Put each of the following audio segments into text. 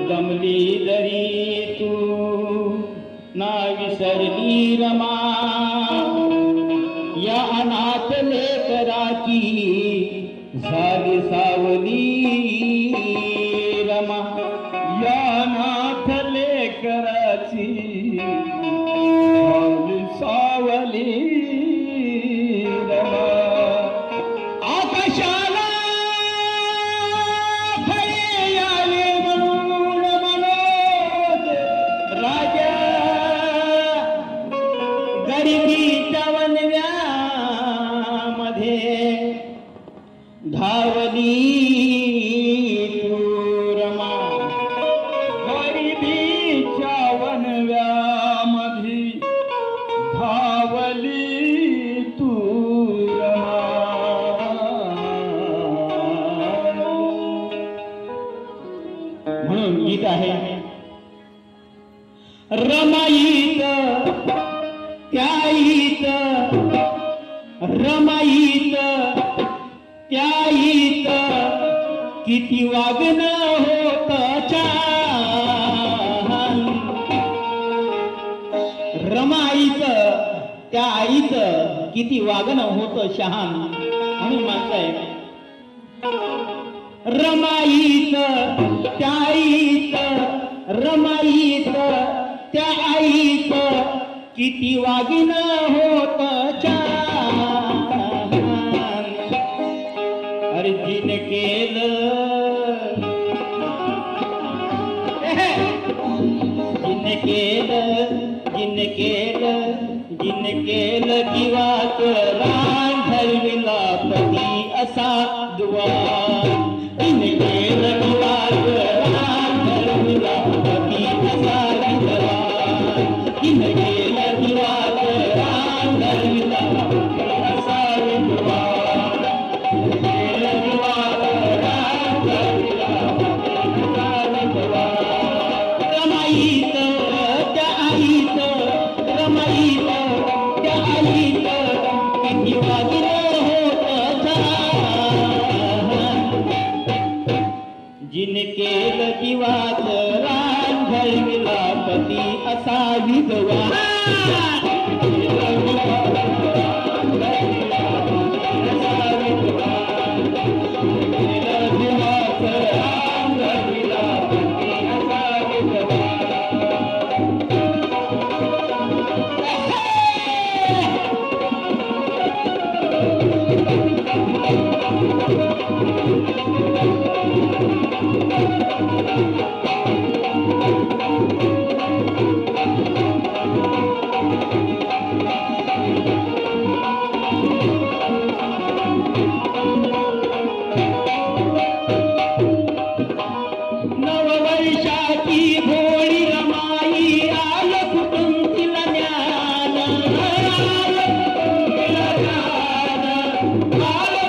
दमली जरी तू ना विसरली रमा, या अनाथ लेकराची झाली सावली रमा, या अनाथ लेकराची झाली सावली रमा. आकाशाला फळे यावे म्हणून मनोज राजा गरिबीच्या वनव्यामध्ये धावली तू रमा, गरिबीच्या वनव्यामध्ये धावली तू रमा. म्हणून गीत आहे, रमाईत त्याईत रमाईत त्याईत किती वागणं होत छान. रमाईत त्या आईच किती वागणं होत शहान. म्हणून म्हणताय, रमाईत त्या आईत रमाईत त्या आईत किती वागणं होत छान. अर्जिन केलं जिन केलं जीवाच रान ठरविला पती असा दुवार. जिन केलं जीवाच रान ठरविला पती असा विद्वान. जिन केलं जीवाच रान ठरविला पती असा विद्वान. जिन केलं जीवाच रान ठरविला पती असा विद्वान. रमाईत त्या आईत रमाईत त्या आईत किती वागणं होत छान. जिने केलं जीवाच रान घडविला पती असा विधवा. नववर्षाची भोळी रमाई आल कुठून तिला ज्ञान. आल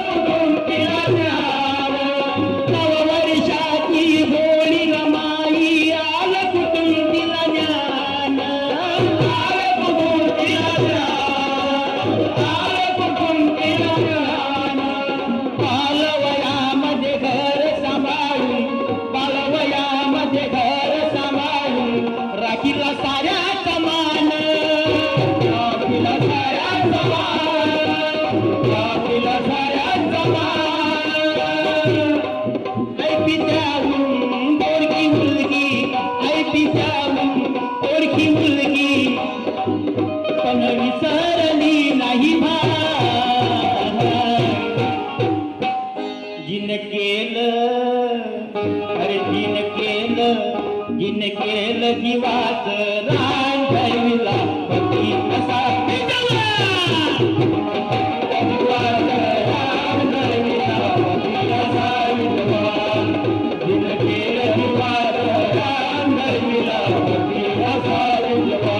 कुठून तिला ज्ञान. नववर्षाची भोळी रमाई आल कुठून तिला ज्ञान. आल कुठून तिला ज्ञान. आल कुठून तिला ज्ञान. बालवयामध्ये घर सांभाळून बालवयामध्ये घर सांभाळून राखीला साऱ्या समान. राखीला साऱ्या समान. राखीला साऱ्या समान. आई पित्याहून पोरकी मुलगी आई पित्याहून पोरकी मुलगी पण विसरली नाही भान. जिन केलं अरे जिन केलं जीवाच रान ठरविला पती असा विधवा. जीवाच रान ठरविला पती असा विधवा. जिन केलं जीवाच रान ठरविला पती असा विधवा.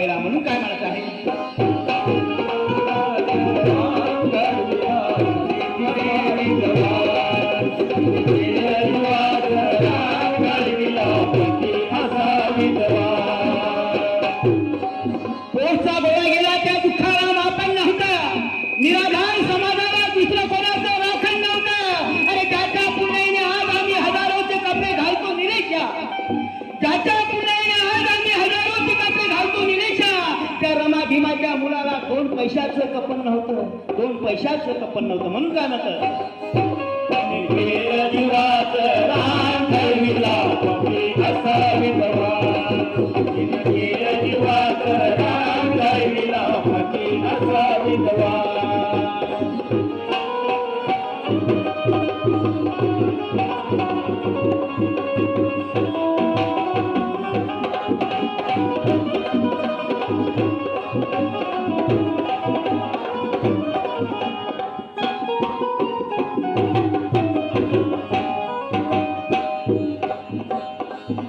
पाहिला म्हणून काय म्हणत आहे पोटचा गोळा गेला त्या दुःखाला मापन नव्हता निराधार समाजाला दुसरं कोणाचं राखण नव्हतं अरे ज्याच्या पुण्याने आज आम्ही हजारोचे कपडे घालतो निरेशा ज्याच्या पुण्याने आज आम्ही हजारोचे कपडे घालतो निरेशा त्या रमा भीमाच्या मुलाला 2 पैशाचं कपन नव्हतं 2 पैशाचं कपन नव्हतं म्हणून काय म्हणतं जीवात राम धर्मीला असा विधवा जीवात राम धर्मीला असा विधवा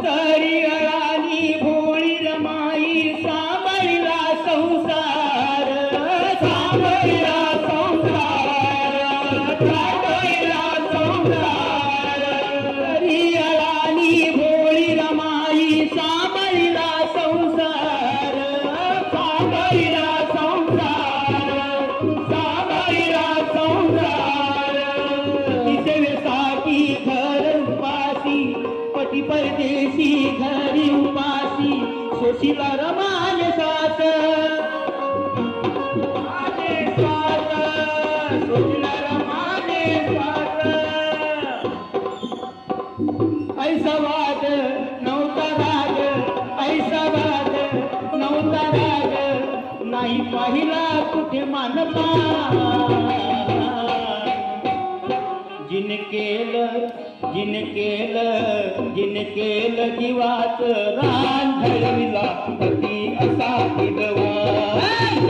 तरी अळानी भोळी रमाई सांभाळला संसार सांभाळला संसार सांभाळला संसार तरी अळानी भोळी रमाई सांभाळला संसार सांभाळला संसार सांभाळला संसार सेवेसाठी घर उपासी पती परदेशी घरी उपासी सोशीला रमाने सास सोशीला रमाने सास ऐसा वाद नव्हता राग ऐसा वाद नव्हता राग नाही पाहिला कुठे मानपा जिन केलं जीवाच रान घडविला पती असा विधवा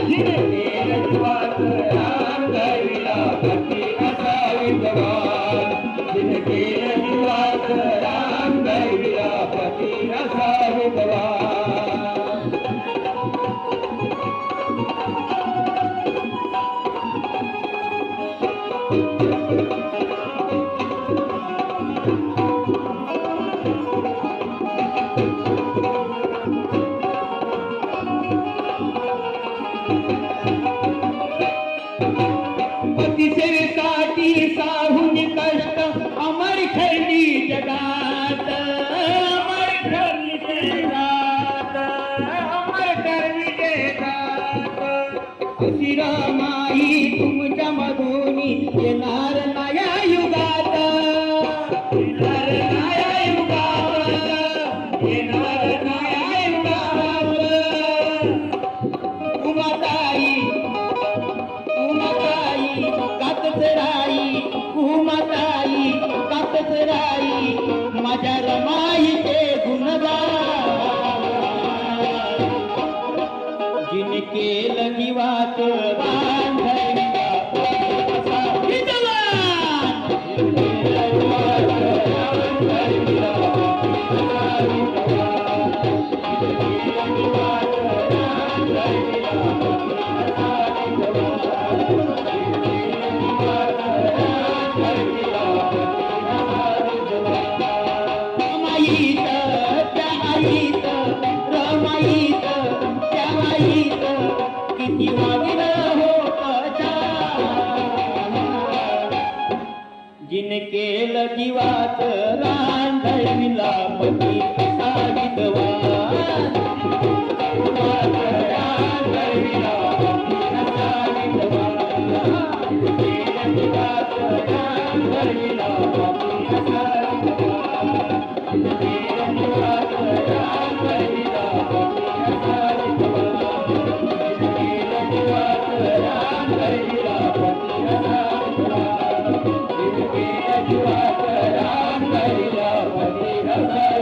जिन केलं जीवात राम धर्मीला असा विधवा जिन केलं जीवात राम धर्मीला असा विधवा पतिसेवेसाठी साहून कष्ट अमर ठरली जगात अमर ठरली जगात अमर ठरली जगात अशी रमाई तुमच्या मधून येणार नया युगात येणार नया युगात येणार नया युगात उमाताई उमाताई कातच राई माझ्या रमाईचे गुणगान जिन केलं जीवात रान धर्मीला असा विद्वान रमाईत त्या आईत किती वागिन होत जिन केलं जीवात रान धर्मीला पती असा विधवा रान धर्मीला असा विधवा जिन केलं जीवात रान धर्मीला पती असा विधवा जिन केलं जीवात रान धर्मीला पती असा विधवा जिन केलं जीवात रान धर्मीला पती असा विधवा जिन केलं जीवात रान धर्मीला पती असा